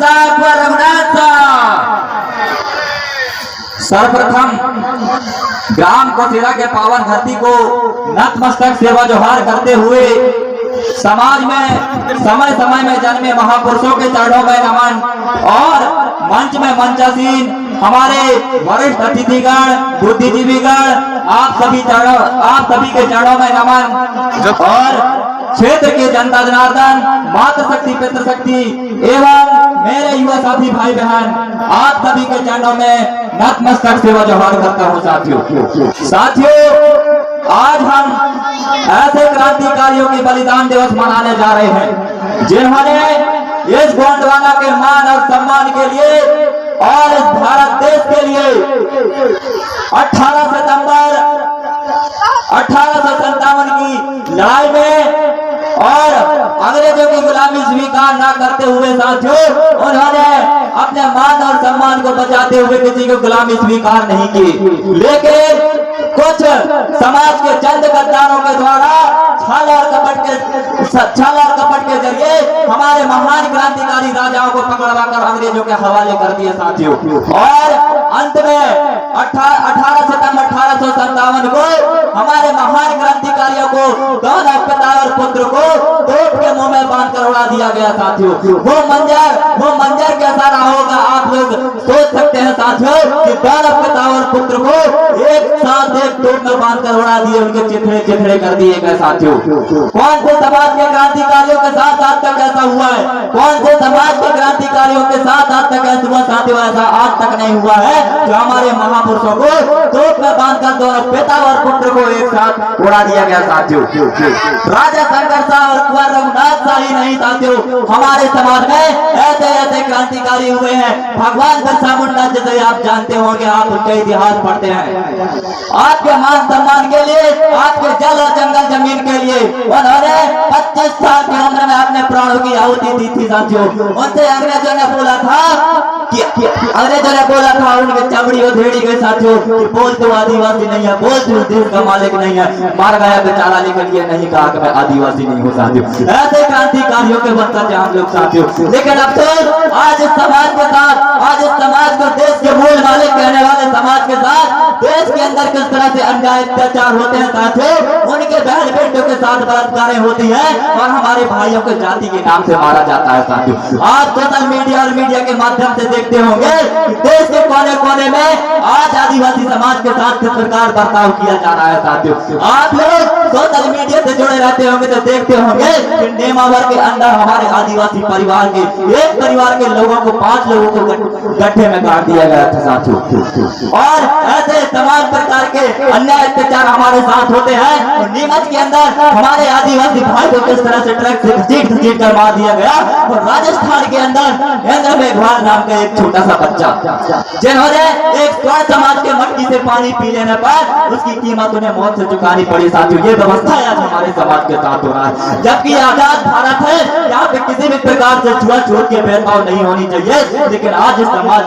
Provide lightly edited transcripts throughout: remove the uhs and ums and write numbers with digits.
साहब व रघुनाथ साहब। सर्वप्रथम ग्राम कोसिला के पावन धरती को नतमस्तक सेवा जोहार करते हुए समाज में समय समय में जन्मे महापुरुषों के चरणों में नमन और मंच में मंचासीन हमारे वरिष्ठ अतिथिगण बुद्धिजीवीगण आप सभी के चरणों में नमन और क्षेत्र के जनता जनार्दन मातृशक्ति पितृशक्ति एवं मेरे युवा साथी भाई बहन आप सभी के चरणों में नतमस्तक सेवा जोहार करता हूँ। साथियों आज हम ऐसे क्रांतिकारियों की बलिदान दिवस मनाने जा रहे हैं जिन्होंने इस गोंडवाना के मान और सम्मान के लिए और इस भारत देश के लिए 18 सितंबर 1857 की लड़ाई में और अंग्रेजों की गुलामी स्वीकार न करते हुए साथियों उन्होंने अपने मान और सम्मान को बचाते हुए किसी को गुलामी स्वीकार नहीं की, लेकिन कुछ समाज के चंद गद्दारों के द्वारा छल और कपट के जरिए हमारे महान क्रांतिकारी राजाओं को पकड़वाकर अंग्रेजों के हवाले कर दिए साथियों। और अंत में 18 सितंबर 1857 को हमारे महान क्रांतिकारियों को दोनों पिता और पुत्र को तोप के मुंह में बांध कर उड़ा दिया गया साथियों। वो मंजर कैसा रहा होगा आप लोग सोच सकते हैं साथियों कि दोनों पिता और पुत्र को एक साथ एक तोप में बांध कर उड़ा दिए, उनके चिथड़े कर दिए गए साथियों। कौन से समाज के क्रांतिकारियों के साथ आज तक ऐसा हुआ है? कौन से समाज के क्रांतिकारियों के साथ आज तक ऐसा हुआ साथियों? ऐसा आज तक नहीं हुआ है जो हमारे महापुरुषों को तोप में बांधकर दोनों पिता और पुत्र को एक साथ उड़ा दिया गया साथियों। राजा शंकर साहब और कुंवर रघुनाथ साहब ही नहीं साथियों, हमारे समाज में ऐसे क्रांतिकारी हुए हैं। भगवान बिरसा मुंडा जैसे आप जानते होंगे, आप उनका इतिहास पढ़ते हैं। आपके मान सम्मान के लिए, आपके जल और जंगल जमीन के लिए उन्होंने 25 साल की उम्र में अपने प्राणों की आहुति दी थी साथियों। उनसे अंग्रेजों ने बोला था उनकी चमड़ी उधेड़ी गई साथियों कि बोल तो आदिवासी नहीं है, बोल तो देश का मालिक नहीं है। मार गया बेचारा, लेकिन ये नहीं कहा कि मैं आदिवासी नहीं हूँ साथियों। ऐसे क्रांतिकारियों के बनकर हम लोग साथियों। लेकिन अफसोस आज इस समाज के साथ, आज इस समाज को देश के मूल मालिक कहने वाले समाज के साथ देश के अंदर किस तरह से अन्याय अत्याचार होते हैं साथियों। उनके बहन बेटों के साथ बलात्कारें होती है और हमारे भाइयों को जाति के नाम से मारा जाता है साथियों। आज सोशल मीडिया और मीडिया के माध्यम से देखते होंगे देश के कोने कोने में आज आदिवासी समाज के साथ किस प्रकार बर्ताव किया जा रहा है साथियों। आप लोग सोशल मीडिया से जुड़े रहते होंगे तो देखते होंगे कि नेमावर के अंदर हमारे आदिवासी परिवार के एक परिवार के लोगों को 5 लोगों को गड्ढे में गाड़ दिया गया था साथियों। और ऐसे तमाम प्रकार के अन्याय अत्याचार हमारे साथ होते हैं। और नीमच के अंदर हमारे आदिवासी भाई को किस तरह से ट्रक से घसीट कर मार दिया गया। और राजस्थान के अंदर इंद्र मेघवाल नाम का एक छोटा सा बच्चा जिन्होंने एक स्वर्ण समाज के मटकी से पानी पी लेने पर उसकी कीमत उन्हें मौत से चुकानी पड़ी साथियों। ये व्यवस्था आज हमारे समाज के साथ हो रहा है, जबकि आजाद भारत है, यहाँ पे किसी भी प्रकार से छुआछूत के भेदभाव नहीं होनी चाहिए। लेकिन आज इस समाज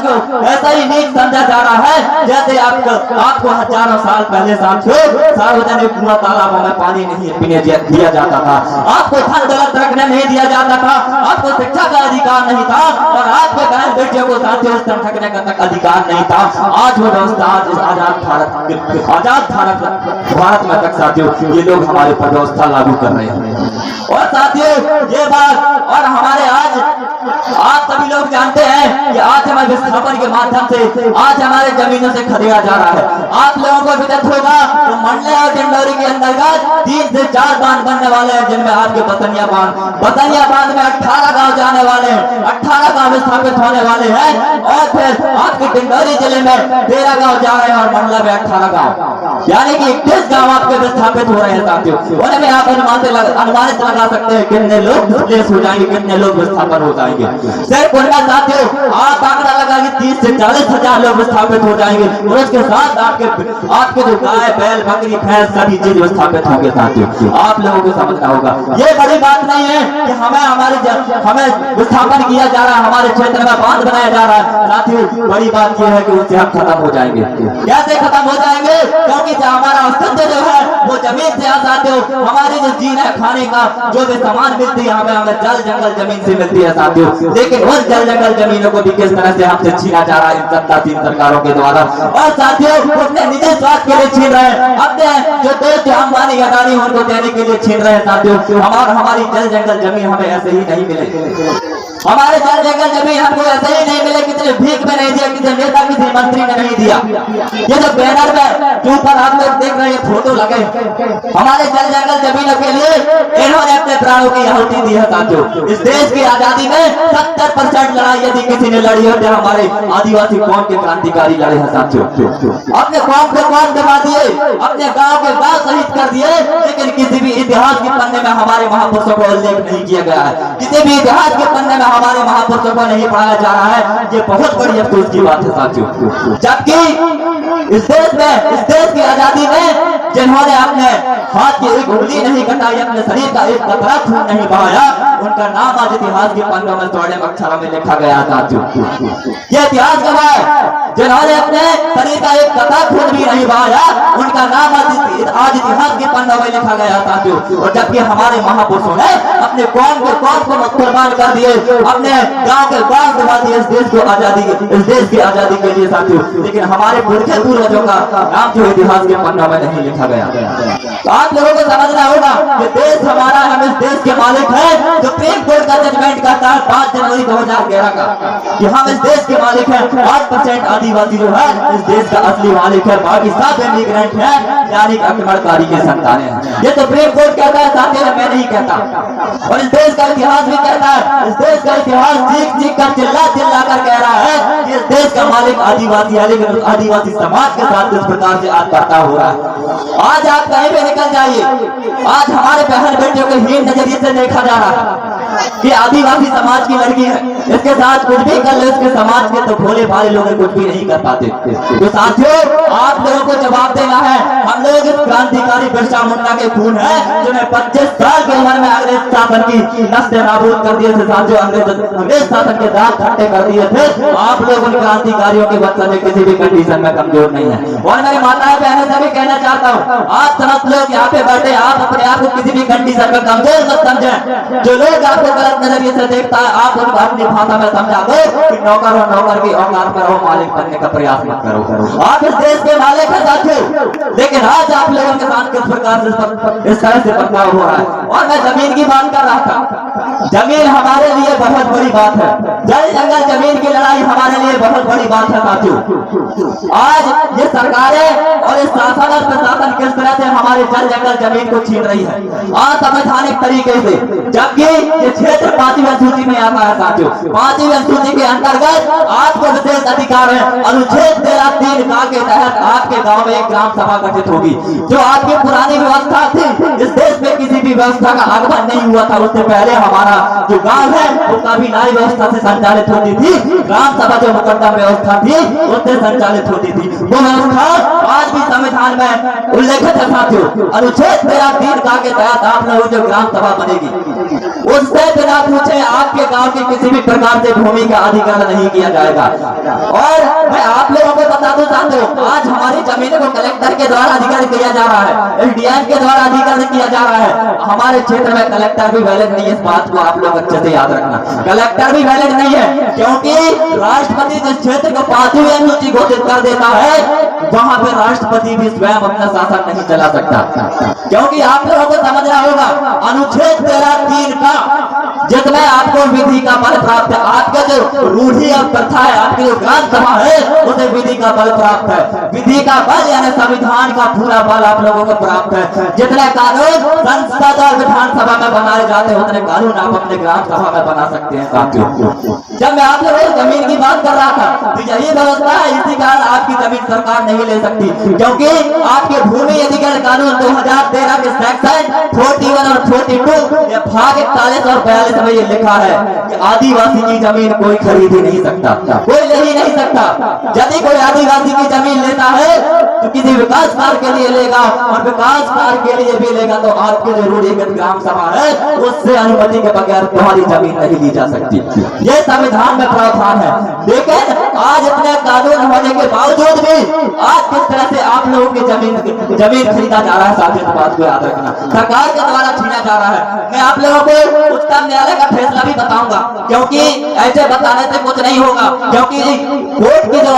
को ऐसा ही नीच समझा जा रहा है जैसे आपको हजारों साल पहले साथियों सार्वजनिक कुआं तालाबों में पानी नहीं पीने दिया जाता था, आपको धन दौलत रखने नहीं दिया जाता था, आपको शिक्षा का अधिकार नहीं था और आपके बहन बेटियों को साथियों रखने का तक अधिकार नहीं था। आज वो व्यवस्था आजाद भारत में तक साथियों ये लोग हमारे पर व्यवस्था लागू कर रहे हैं। और साथियों ये बात और हमारे आज आप सभी लोग जानते हैं कि आज हमारे विस्थापन के माध्यम से आज हमारे जमीनों से खरीदा जा रहा है। आप लोगों को विदित होगा तो मंडले और डिंडोरी के अंतर्गत 3 से 4 बांध बनने वाले हैं, जिनमें आपके बतनिया बांध में 18 गांव जाने वाले हैं, 18 गांव विस्थापित होने वाले हैं। और फिर आपके डिंडोरी जिले में 13 गांव जा रहे हैं और मंडला में 18 गांव, यानी कि 21 गांव आपके विस्थापित हो रहे हैं साथियों। उनमें आप अनुमानित लगा सकते हैं कितने लोग डिस्प्लेस हो जाएंगे, कितने लोग विस्थापन हो जाएंगे। पाएंगे। सिर्फ उनका साथियों आप आंकड़ा लगा कि 30 से 40 हजार लोग विस्थापित हो जाएंगे और उसके साथ आपके जो गाय बैल बकरी भैंस सभी चीज विस्थापित होंगे साथियों। आप लोगों को समझना होगा ये बड़ी बात नहीं है कि हमें विस्थापन किया जा रहा है, हमारे क्षेत्र में बांध बनाया जा रहा है साथियों। बड़ी बात यह है कि उससे हम खत्म हो जाएंगे। कैसे खत्म हो जाएंगे? क्योंकि जो हमारा अस्तित्व जो है वो जमीन से आते हो। हमारी जो जीना खाने का जो भी सामान मिलती है हमें जल जंगल जमीन से मिलती है साथियों। लेकिन उन जल जंगल जमीनों को भी किस तरह से हमसे छीना जा रहा है इन सत्तासीन सरकारों के द्वारा। और साथियों अपने निजी स्वार्थ के लिए छीन रहे हैं, अपने जो देश अंबानी अदानी उनको देने के लिए छीन रहे हैं साथियों। हमारी जल जंगल जमीन हमें ऐसे ही नहीं मिलेगी। हमारे जल जंगल जमीन हमको ऐसे ही नहीं मिले, किसी भीख में नहीं दिया, किसी नेता किसी मंत्री ने नहीं दिया। ये जो बैनर में जो ऊपर आप लोग देख रहे हैं फोटो लगे, हमारे जल जंगल जमीनों के लिए इन्होंने अपने प्राणों की आहुति दी है साथियों। इस देश की आजादी में 70% लड़ाई यदि किसी ने लड़ी है तो हमारे आदिवासी कौम के क्रांतिकारी लड़े हैं साथियों। अपने कौम के कौम दबा दिए, अपने गाँव के गाँव शहीद कर दिए, लेकिन किसी भी इतिहास के पन्ने में हमारे महापुरुषों को उल्लेख नहीं किया गया है। किसी भी इतिहास के पन्ने में हमारे महापुरुषों को नहीं पढ़ाया जा रहा है। ये बहुत बड़ी अफसोस की बात है साथियों। जबकि इस देश की आजादी में जिन्होंने अपने हाथ की एक उंगली नहीं कटाई, अपने शरीर का एक कतरा खून नहीं बहाया, उनका नाम आज इतिहास के पन्नों में स्वर्णिम अक्षरों में लिखा गया साथियों। ये इतिहास गवाह है जिन्होंने अपने शरीर का एक कतरा खून भी नहीं बहाया, उनका नाम आज इतिहास के पन्नों में लिखा गया साथियों। और जबकि हमारे महापुरुषों ने अपने कौम के कौम को कुर्बान कर दिए, अपने गांव के गांव दबा दिए इस देश की आजादी के लिए साथियों। लेकिन हमारे पुरखे पूर्वजों का नाम जो इतिहास के पन्नों में नहीं लिखा गया। तो आप लोगों को समझना होगा कि देश हमारा, हम इस देश के मालिक हैं। सुप्रीम कोर्ट का जजमेंट कहता है 5 जनवरी 2011 का कि हम इस देश के मालिक हैं। 8% आदिवासी जो है इस देश का असली मालिक है, बाकी सब इमिग्रेंट है, यानी आक्रमणकारी के संतान है। ये सुप्रीम कोर्ट कहता है साथियों, मैं नहीं कहता। और इस देश का इतिहास भी कहता है, इस देश का इतिहास चीख कर चिल्ला कर कह रहा है कि इस देश का मालिक आदिवासी है, लेकिन आदिवासी समाज के साथ इस प्रकार से आत्महत्या हो रहा है। आज आप कहीं भी निकल जाइए, आज हमारे बहन बेटियों को हीन नजरिए से देखा जा रहा है कि आदिवासी समाज की लड़की है, इसके साथ कुछ भी कर ले, उसके समाज के तो भोले भाले लोग कुछ भी नहीं कर पाते। तो साथियों आप लोगों को जवाब देना है। हम लोग इस क्रांतिकारी बिरसा मुंडा के खून है जिन्हें 25 साल की उम्र में अंग्रेज शासन की नस्ल नाबूद कर दिए थे साथियों। अंग्रेज शासन के दांत खट्टे कर दिए थे। आप लोग उन क्रांतिकारियों के बच्चों में किसी भी कंडीशन में कमजोर नहीं है। और मेरी माताएं बहनें से भी कहना चाहता हूँ, आप समझ लोग यहाँ पे बैठे, आप अपने आप को किसी भी कंडीशन में कमजोर मत समझें। जो लोग आपको गलत नजरिए से देखता है, आप उनको अपनी भाषा में समझा दो कि नौकर हो, नौकर की औकात पर हो, मालिक बनने का प्रयास मत करो। आप इस देश के मालिक हैं साथियों, लेकिन आज आप लोगों के साथ किस प्रकार से इस तरह से बर्ताव हो रहा है। और मैं जमीन की बात कर रहा था, जमीन हमारे लिए बहुत बड़ी बात है। जल जंगल जमीन की लड़ाई हमारे लिए बहुत बड़ी बात है साथियों। आज ये सरकारें और इस शासन और प्रशासन किस तरह से हमारे जल जंगल जमीन को छीन रही है असंवैधानिक तरीके से, जबकि ये क्षेत्र 5वीं अनुसूची में आता है साथियों। 5वीं अनुसूची के अंतर्गत आपको विशेष अधिकार है। अनुच्छेद 13(3) के तहत आपके गांव में एक ग्राम सभा गठित होगी। जो आपकी पुरानी व्यवस्था थी, इस देश में किसी भी व्यवस्था का आगमन नहीं हुआ था, उससे पहले हमारा जो गांव है वो काफी नई व्यवस्था से संचालित होती थी। ग्राम सभा जो मुकद्दम व्यवस्था थी उससे संचालित होती थी। वो व्यवस्था आज भी संविधान में उल्लेखित है साथियों। अनुच्छेद 13(3) के तहत आप लोगों जो ग्राम सभा बनेगी, उससे बिना पूछे आपके गांव की किसी भी प्रकार से भूमि का अधिग्रहण नहीं किया जाएगा। और मैं आप लोगों को बता दूं साथियों, आज हमारी जमीनों को कलेक्टर के द्वारा अधिग्रहण किया जा रहा है, एसडीएम के द्वारा अधिग्रहण किया जा रहा है। हमारे क्षेत्र में कलेक्टर भी वैलिड नहीं है, इस बात को आप लोग अच्छे से याद रखना। कलेक्टर भी वैलिड नहीं है, क्योंकि राष्ट्रपति जिस क्षेत्र को 5वीं अनुसूची घोषित कर देता है, वहां पे राष्ट्रपति भी स्वयं अपना शासन नहीं चला सकता। क्योंकि आप लोगों को समझना होगा, अनुच्छेद 13(3) का जिसमें आपको विधि का बल प्राप्त है। आपका जो रूढ़ी और प्रथा है, आपकी जो ग्राम सभा है, उसे विधि का बल प्राप्त है। विधि का बल यानी संविधान का पूरा बल आप लोगों को प्राप्त है। जितने कानून संसद और विधानसभा में बनाए जाते हैं, उतने कानून आप अपने ग्राम सभा में बना सकते हैं साथियों। जब मैं आप लोगों की जमीन की बात कर रहा था, तो यही व्यवस्था है। इसी कारण आपकी जमीन सरकार नहीं ले सकती, क्योंकि आपके भूमि अधिग्रहण कानून 2013 के सेक्शन 41 और 42 भाग 41 और 42 1942 में ये लिखा है कि आदिवासी की जमीन कोई खरीद ही नहीं सकता, कोई ले ही नहीं सकता। यदि कोई आदिवासी की जमीन लेता है तो किसी विकास कार्य के लिए लेगा, और विकास कार्य के लिए भी लेगा तो आपके जो रूढ़िगत ग्राम सभा है उससे अनुमति के बगैर तुम्हारी जमीन नहीं ली जा सकती। ये संविधान में प्रावधान है। लेकिन आज इतने कानून होने के बावजूद भी आज किस तरह से आप लोगों की जमीन खरीदा जा रहा है, साथियों, बात को याद रखना, सरकार के द्वारा छीना जा रहा है। मैं आप लोगों को उच्चतम न्यायालय का फैसला भी बताऊंगा, क्योंकि ऐसे बताने से कुछ नहीं होगा, क्योंकि कोर्ट की जो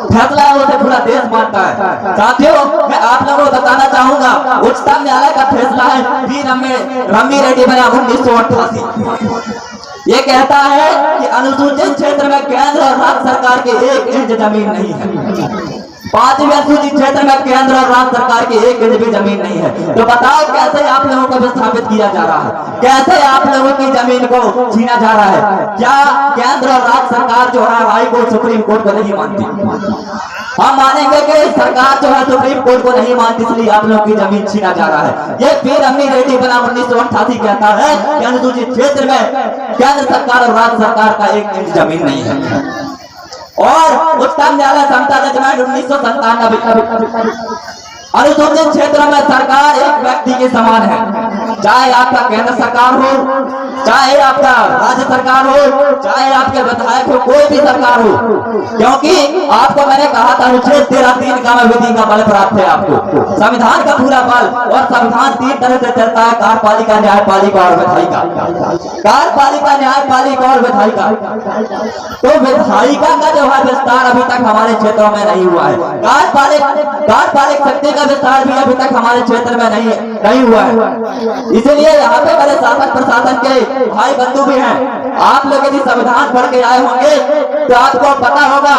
फैसला है उसे पूरा देश मानता है। साथियों, मैं आप लोगों को बताना चाहूंगा, उच्चतम न्यायालय का फैसला है बी रम्मी रेड्डी बनाम 1988। ये कहता है कि अनुसूचित क्षेत्र में केंद्र और राज्य सरकार की 1 इंच जमीन नहीं है। 5वीं अनुसूचित क्षेत्र में केंद्र और राज्य सरकार की 1 इंच भी जमीन नहीं है। तो बताओ कैसे आप लोगों को विस्थापित किया जा रहा है, कैसे आप लोगों की जमीन को छीना जा रहा है? क्या केंद्र और राज्य सरकार जो है हाई कोर्ट सुप्रीम कोर्ट को नहीं मानती? हम मानेंगे कि सरकार जो है सुप्रीम कोर्ट को नहीं मानती, इसलिए आप लोगों की जमीन छीना जा रहा है। ये बी रम्मी रेड्डी बनाम 1988 कहता है कि अनुसूचित क्षेत्र में केंद्र सरकार और राज्य सरकार का 1 इंच जमीन नहीं है। और उच्चतम न्यायालय समता जजमेंट 1997, अनुसूचित क्षेत्रों में सरकार एक व्यक्ति के समान है, चाहे आपका केंद्र सरकार हो, चाहे आपका राज्य सरकार हो, चाहे आपके विधायक हो, कोई भी सरकार हो। क्योंकि आपको मैंने कहा था अनुच्छेद 13(3) का विधि का बल प्राप्त है आपको, संविधान का पूरा बल। और संविधान 3 तरह से चलता है, कार्यपालिका, न्यायपालिका और विधायिका। कार्यपालिका, न्यायपालिका और विधायिका। तो विधायिका का जो है विस्तार अभी तक हमारे क्षेत्रों में नहीं हुआ है। कार्यपालिक शक्ति का विस्तार भी अभी तक हमारे क्षेत्र में नहीं हुआ है। इसलिए यहाँ पे मेरे शासन प्रशासन के भाई बंधु भी हैं। आप लोग यदि संविधान पढ़ के आए होंगे तो आपको पता होगा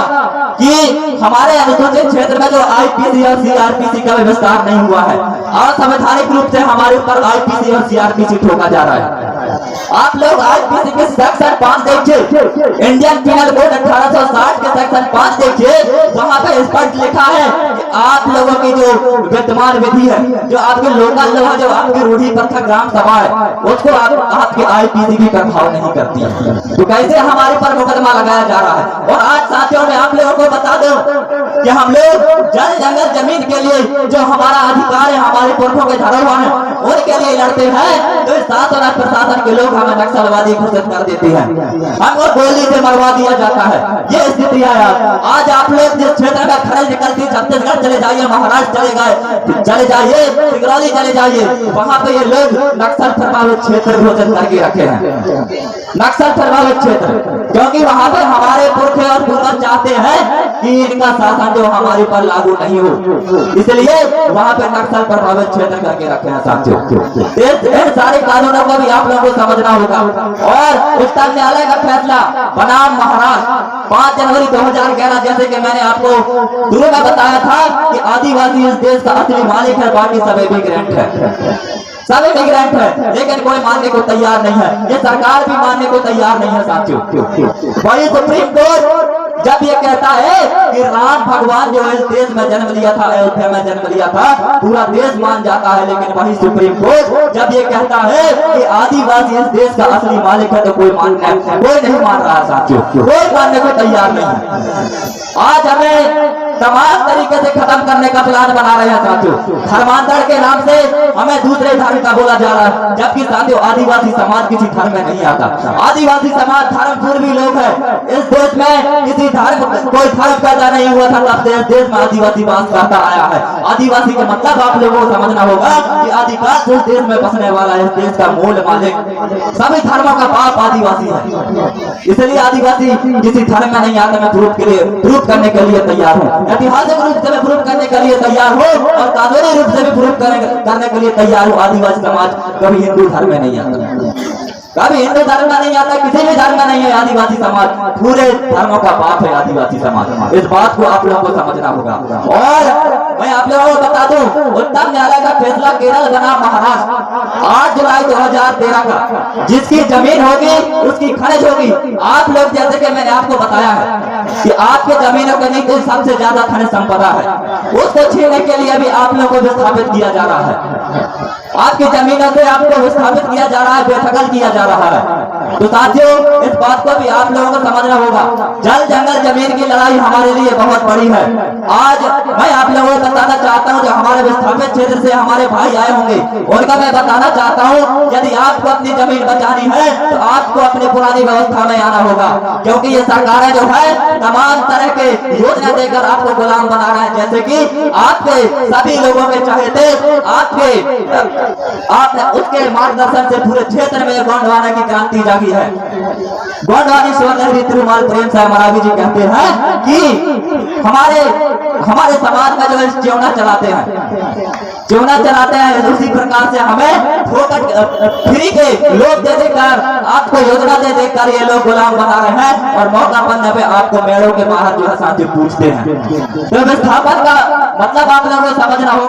कि हमारे अनुसूचित क्षेत्र में जो आईपीसी और सीआरपीसी का विस्तार नहीं हुआ है, और संवैधानिक रूप से हमारे ऊपर आईपीसी और सीआरपीसी ठोका जा रहा है। आप लोग आईपीसी के सेक्शन 5 देखिए, इंडियन पिनल कोड 1860 के सेक्शन 5 देखिए, वहां पे स्पष्ट लिखा है कि आप लोगों की जो विद्यमान विधि है, जो आपकी लोकल लॉ, जो आपकी रूढ़ी प्रथा ग्राम सभा है, उसको आपकी आईपीसी भी प्रभाव नहीं करती है। तो कैसे हमारे पर मुकदमा लगाया जा रहा है? और आज साथियों मैं आप लोगों को बता दूं कि हम लोग जल जंगल जमीन के लिए जो हमारा अधिकार है, हमारे पुरखों के धरोहर है, उनके लिए लड़ते हैं। तो शासन और प्रशासन के लोग हमें नक्सलवादी घोषित कर देते हैं, हमको गोली से मरवा दिया जाता है। ये स्थिति है आज। आप लोग जिस क्षेत्र में खनिज निकलती, छत्तीसगढ़ चले जाइए, महाराष्ट्र चले जाइए, सिंगरौली चले जाइए, वहां पे ये लोग नक्सल प्रभावित क्षेत्र घोषित करके रखे हैं, नक्सल प्रभावित क्षेत्र। क्योंकि वहां पे हमारे पुरखे और पूर्वज चाहते हैं कि इनका शासन जो हमारे पर लागू नहीं हो, इसलिए वहां पे नक्सल प्रभावित क्षेत्र करके रखे हैं। साथियों, इन सारे कानूनों को भी आप लोगों को समझना होगा। और उच्चतम न्यायालय का फैसला बनाम महाराष्ट्र 5 जनवरी 2011, जैसे कि मैंने आपको शुरू में बताया था कि आदिवासी इस देश का असली मालिक है, बाकी सब इमिग्रेंट है, सब इमिग्रेंट है, लेकिन कोई मानने को तैयार नहीं है। ये सरकार भी मानने को तैयार नहीं है। साथियों, वही सुप्रीम कोर्ट जब ये कहता है कि राम भगवान जो इस देश में जन्म लिया था, अयोध्या में जन्म लिया था, पूरा देश मान जाता है, लेकिन वही सुप्रीम कोर्ट जब ये कहता है कि आदिवासी इस देश का असली मालिक है, तो कोई नहीं मान रहा। साथियों, कोई मानने को तैयार नहीं है। आज हमें तमाम तरीके से खत्म करने का प्लान बना रहे हैं। साथियों, धर्मांतरण के नाम से हमें दूसरे धर्म का बोला जा रहा है, जबकि साथियों आदिवासी समाज किसी धर्म में नहीं आता। आदिवासी समाज धर्म पूर्वी लोग है। इस देश में किसी धर्म कोई धर्म पैदा नहीं हुआ था, तब से इस देश में आदिवासी वास करता आया है। आदिवासी का मतलब आप लोगों को समझना होगा कि आदिवासी इस देश में बसने वाला है, इस देश का मूल मालिक, सभी धर्मों का बाप आदिवासी है। इसलिए आदिवासी किसी धर्म में नहीं आता। मैं प्रूफ करने के लिए तैयार हूँ, ऐतिहासिक रूप से मैं प्रूफ करने के लिए तैयार हूँ, और कानूनी रूप से भी प्रूफ करने के लिए तैयार हूँ। आदिवासी समाज कभी हिंदू धर्म में नहीं आता, कभी हिंदू धर्म में नहीं आता, किसी भी धर्म में नहीं है। आदिवासी समाज पूरे धर्मों का बाप है आदिवासी समाज। इस बात को आप लोगों को समझना होगा। और मैं आप लोगों को बता दूं, उच्चतम न्यायालय का फैसला केरल बनाम महाराष्ट्र 8 जुलाई 2013 का, जिसकी जमीन होगी उसकी खनिज होगी। आप लोग जैसे कि मैंने आपको बताया है कि आपके जमीनों के नीचे सबसे ज्यादा खनिज संपदा है, उसको छीनने के लिए भी आप लोगों को विस्थापित किया जा रहा है। आपकी जमीनों से आपको विस्थापित किया जा रहा है, बेदखल किया जा जा रहा है। तो साथियों, इस बात को भी आप लोगों को समझना होगा, जल जंगल जमीन की लड़ाई हमारे लिए बहुत बड़ी है। आज मैं आप लोगों को बताना चाहता हूँ, जो हमारे विस्थापित क्षेत्र से हमारे भाई आए होंगे उनका मैं बताना चाहता हूँ, यदि आपको अपनी जमीन बचानी है तो आपको अपनी पुरानी व्यवस्था में आना होगा, क्योंकि ये सरकारें जो है तमाम तरह के योजना देकर आपको गुलाम बना रहे हैं। जैसे कि आपके सभी लोगों के चाहते आपने उसके मार्गदर्शन से पूरे क्षेत्र में गोंडवाना की क्रांति जागी है। गोंडवानी स्वर्णगिरी तिरुमाल प्रेम साहब महाराज जी कहते हैं कि हमारे समाज में जो है चेवना चलाते हैं, उसी प्रकार से हमें फ्री के लोग दे देकर, आपको योजना दे देकर ये लोग गुलाम बना रहे हैं, और मौका बनने पे आपको मेड़ों के बाहर जो है साथी पूछते हैं। तो विस्थापन का मतलब आप लोगों को समझना होगा।